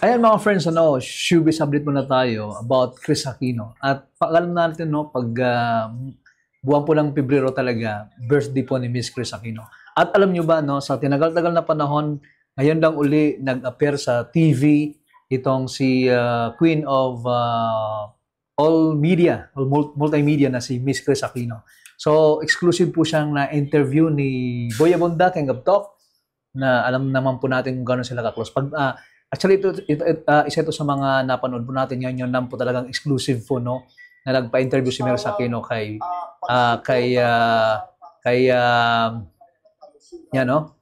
Ayan mga friends, showbiz update muna tayo about Kris Aquino. At pag-alam natin, pag buwan po ng Pebrero talaga, birthday po ni Miss Kris Aquino. At alam nyo ba, sa tinagal-tagal na panahon, ngayon lang uli nag-appear sa TV itong si Queen of all media, all multimedia na si Miss Kris Aquino. So, exclusive po siyang na-interview ni Boy Abunda, King of Talk, na alam naman po natin kung gano'n sila ka-close. Actually, isa ito sa mga napanood po natin ngayon, yun lang po talagang exclusive po, na nagpa-interview si Miss Aquino kay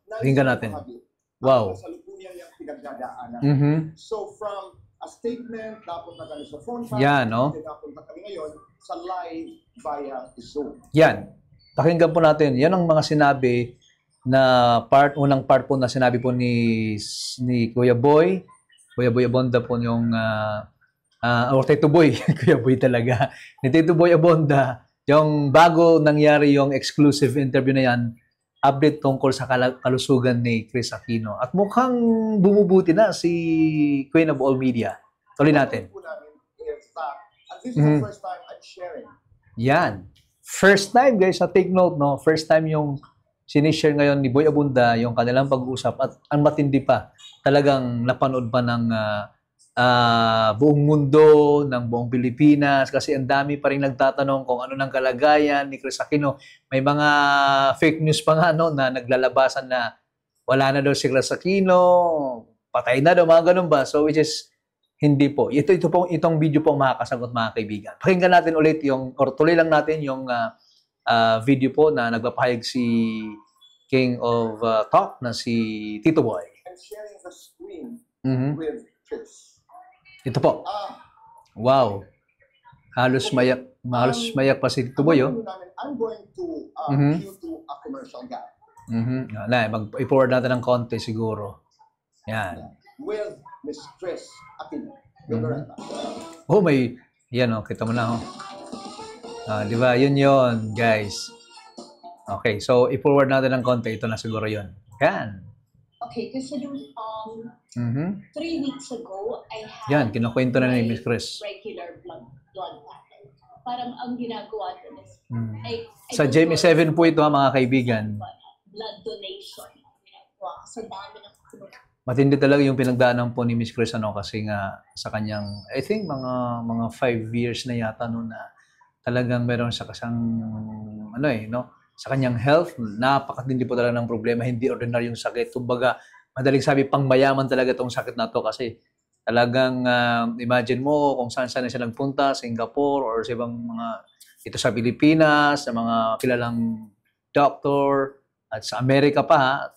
pakinggan natin. Wow. So from a statement, napunta kami sa phone call, napunta kami ngayon sa live via Zoom. Yan. Pakinggan po natin. Yan ang mga sinabi na unang part po na sinabi po ni Kuya Boy Abonda po yung or Tito Boy, Kuya Boy talaga. Ni Tito Boy Abonda, yung bago nangyari yung exclusive interview na yan, update tungkol sa kalusugan ni Kris Aquino. At mukhang bumubuti na si Queen of All Media. Tuloy natin. And this is the first time I'm sharing. Yan. First time guys, take note, First time yung sinishare ngayon ni Boy Abunda yung kanilang pag-uusap at ang matindi pa, talagang napanood pa ng buong mundo, ng buong Pilipinas kasi ang dami pa rin nagtatanong kung ano ng kalagayan ni Kris Aquino. May mga fake news pa nga na naglalabasan na wala na daw si Kris Aquino, patay na daw, mga ganun ba? So which is hindi po. Itong video po makakasagot mga kaibigan. Pakinggan natin ulit tuloy lang natin yung video po na nagpapahayag si King of Talk na si Tito Boy. I'm sharing the screen with Kris. Ito po. Wow. Halos mayak pa si Tito Boy. I'm going to cue to a commercial guy. I-forward natin ng konti siguro. Yan. With Miss Kris Aquino. Yan kita mo na. Di ba? Yun, guys. Okay, so i-forward natin ng konti. Ito na siguro yun. Yan. Okay, kasi 3 weeks ago, I had yan, kinukwento na ni Miss Kris. Regular blood pattern. Parang ang ginagawa doon is, sa Jamie 7 po ito, mga kaibigan. Blood donation. Sa dami ng matindi talaga yung pinagdaanan po ni Miss Kris kasi nga sa kanyang, I think mga 5 years na yata na talagang meron siya kasang sa kanyang health, napakatindi po talaga ng problema, hindi ordinaryong sakit. Kumbaga, madaling sabi, pangmayaman talaga itong sakit na to kasi talagang imagine mo kung saan siya nagpunta, Singapore or sa ibang ito sa Pilipinas, sa mga kilalang doctor at sa Amerika pa,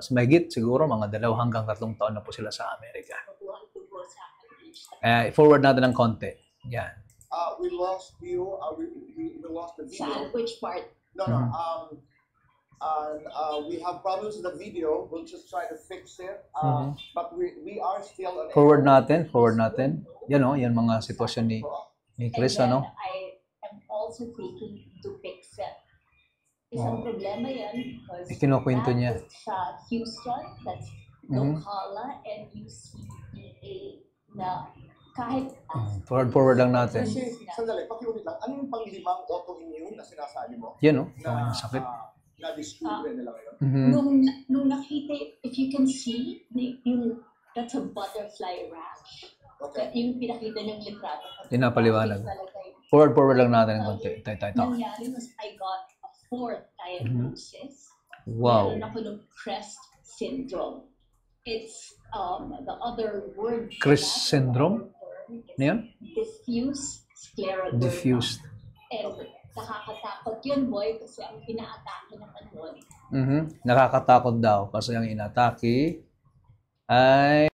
sa mahigit siguro mga 2 hanggang 3 taon na po sila sa Amerika. Forward natin ng konti. Yan. We lost you. We lost the video. Which part? No. We have problems with the video. We'll just try to fix it. But we are still on. Forward natin. Yan mga sitwasyon ni Kris, I am also taking to fix it. Isang problema yan because ikinukwento niya sa Houston, that's Ocala and UCPA na kahit forward lang natin. Sandali, pakiulit lang. Ano yung pang-5 autoimmune na sinasabi mo? Yan sakit. Na-discover nila ngayon? Nung nakita, if you can see, that's a butterfly rash. Okay. Yung pinakita ng litrato. Pinapaliwanag. Forward lang natin ng konti. Nangyari was I got a 4th diagnosis. Wow. Meron ako ng CREST syndrome. It's the other word. CREST syndrome? Yan? Diffuse scleroderma. Diffused. And nakakatakot yun, boy, kasi ang inaatake naman nun. Nakakatakot daw kasi ang inatake ay